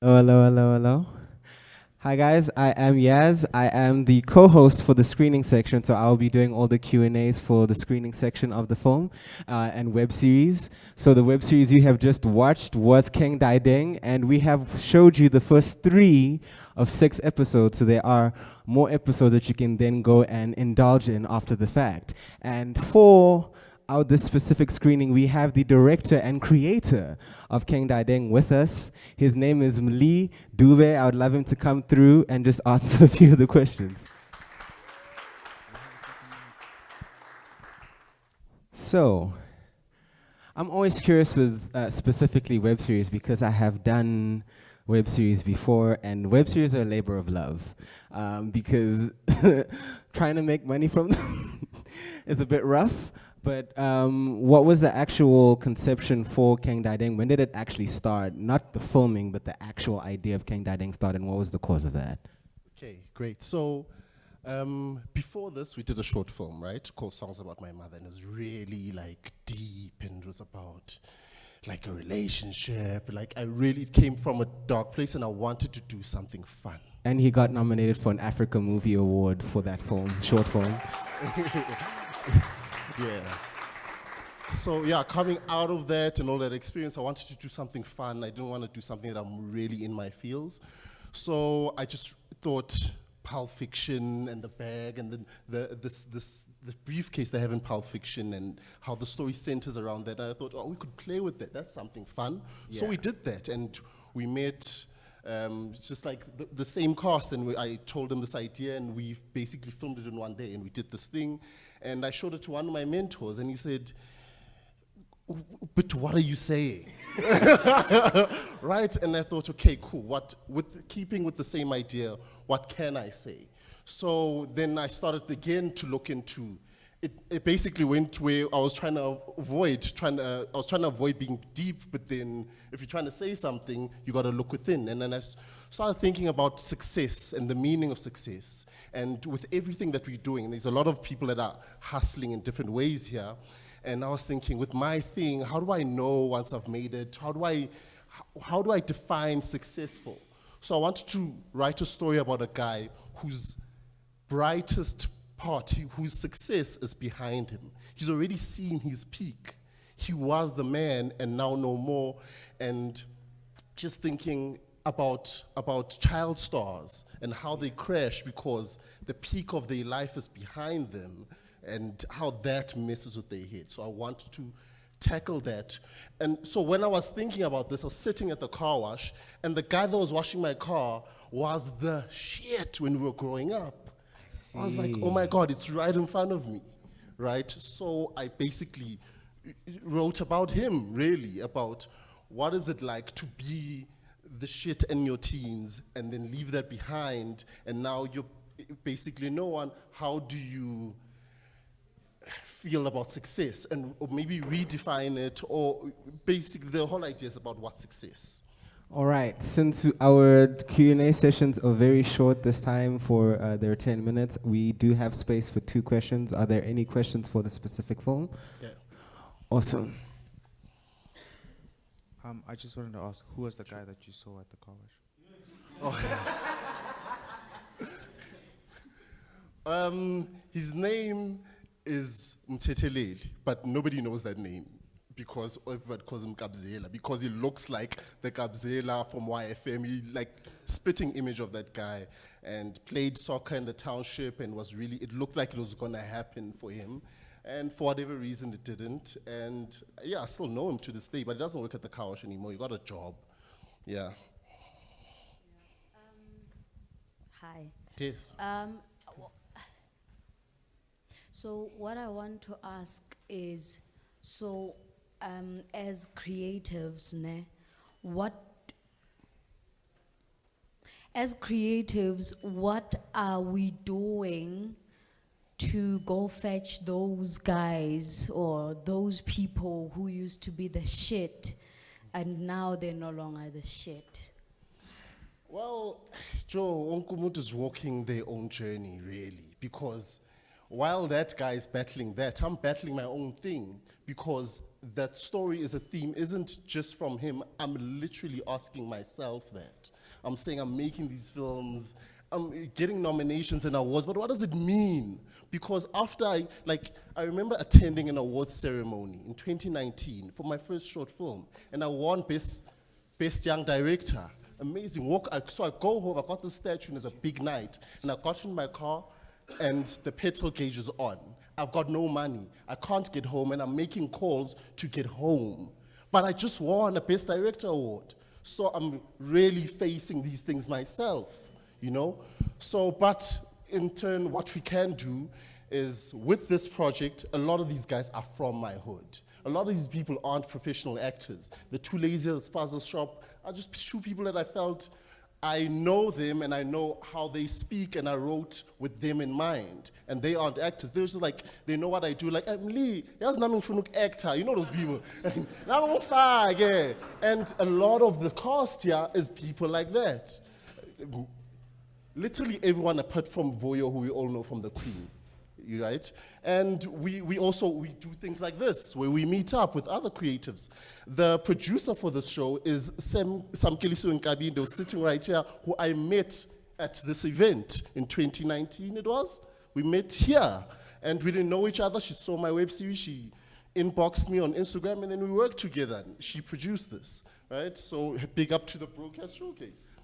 Hello, hello, hello, hello. Hi guys, I am Yaz. I am the co-host for the screening section, so I'll be doing all the Q&As for the screening section of the film and web series. So the web series you have just watched was Keng Daai Deng, and we have showed you the first 3 of 6 episodes, so there are more episodes that you can then go and indulge in after the fact. And for this specific screening, we have the director and creator of Keng Daai Deng with us. His name is Mli Dube. I would love him to come through and just answer a few of the questions. So, I'm always curious with specifically web series because I have done web series before, and web series are a labor of love because trying to make money from them is a bit rough. But what was the actual conception for Keng Daai Deng? When did it actually start? Not the filming, but the actual idea of Keng Daai Deng started, and what was the cause of that? Okay, great. So before this, we did a short film, right, called Songs About My Mother, and it was really like deep, and it was about like a relationship. Like it came from a dark place, and I wanted to do something fun. And he got nominated for an Africa Movie Award for that film, short film. Yeah. So yeah, coming out of that and all that experience, I wanted to do something fun. I didn't want to do something that I'm really in my feels. So I just thought Pulp Fiction and the bag and then the briefcase they have in Pulp Fiction and how the story centers around that. And I thought, oh, we could play with that. That's something fun. Yeah. So we did that, and we met. It's just like the same cast, and I told them this idea, and we basically filmed it in one day, and we did this thing, and I showed it to one of my mentors, and he said, but what are you saying? Right? And I thought, okay, cool, keeping with the same idea, what can I say? So then I started again to look into it basically went where I was trying to avoid being deep, but then if you're trying to say something, you got to look within. And then I started thinking about success and the meaning of success. And with everything that we're doing, there's a lot of people that are hustling in different ways here. And I was thinking, with my thing, how do I know once I've made it? How do I define successful? So I wanted to write a story about a guy whose brightest part, whose success is behind him. He's already seen his peak. He was the man and now no more. And just thinking about child stars and how they crash because the peak of their life is behind them and how that messes with their head. So I wanted to tackle that. And so when I was thinking about this, I was sitting at the car wash, and the guy that was washing my car was the shit when we were growing up. I was like, oh my God, it's right in front of me, right? So I basically wrote about him, really, about what is it like to be the shit in your teens and then leave that behind, and now you're basically no one. How do you feel about success? And or maybe redefine it, or basically the whole idea is about what success. All right, since our Q&A sessions are very short this time for their 10 minutes, we do have space for 2 questions. Are there any questions for the specific film? Yeah. Awesome. I just wanted to ask, who was the guy that you saw at the car wash? Oh. His name is Mteteleli, but nobody knows that name, because everybody calls him Kabzela, because he looks like the Kabzela from YFM. He like spitting image of that guy, and played soccer in the township, and it looked like it was gonna happen for him. And for whatever reason, it didn't. And yeah, I still know him to this day, but he doesn't work at the car wash anymore. He got a job. Yeah. Hi. Yes. So what I want to ask is, so as creatives, what are we doing to go fetch those guys or those people who used to be the shit and now they're no longer the shit? Well, Joe, Onkumuntu is walking their own journey, really, because while that guy is battling that, I'm battling my own thing, because that story is a theme, isn't just from him. I'm literally asking myself that. I'm saying I'm making these films, I'm getting nominations and awards, but what does it mean? Because after I remember attending an awards ceremony in 2019 for my first short film, and I won Best Young Director. Amazing. So I go home, I got the statue, and it's a big night, and I got in my car, and the petrol gauge is on. I've got no money. I can't get home, and I'm making calls to get home. But I just won a Best Director award. So I'm really facing these things myself, you know? So, but in turn, what we can do is, with this project, a lot of these guys are from my hood. A lot of these people aren't professional actors. The two lazy at the Spaza shop are just two people that I felt, I know them and I know how they speak, and I wrote with them in mind. And they aren't actors. They're just like, they know what I do. Like, Mli, there's nothing for an actor. You know those people. And a lot of the cast here is people like that. Literally everyone apart from Voyo, who we all know from The Queen. Right? And we do things like this, where we meet up with other creatives. The producer for this show is Samkeliso Nkabindo, sitting right here, who I met at this event in 2019, it was. We met here, and we didn't know each other. She saw my web series, she inboxed me on Instagram, and then we worked together. She produced this, right? So big up to the Broadcast Showcase.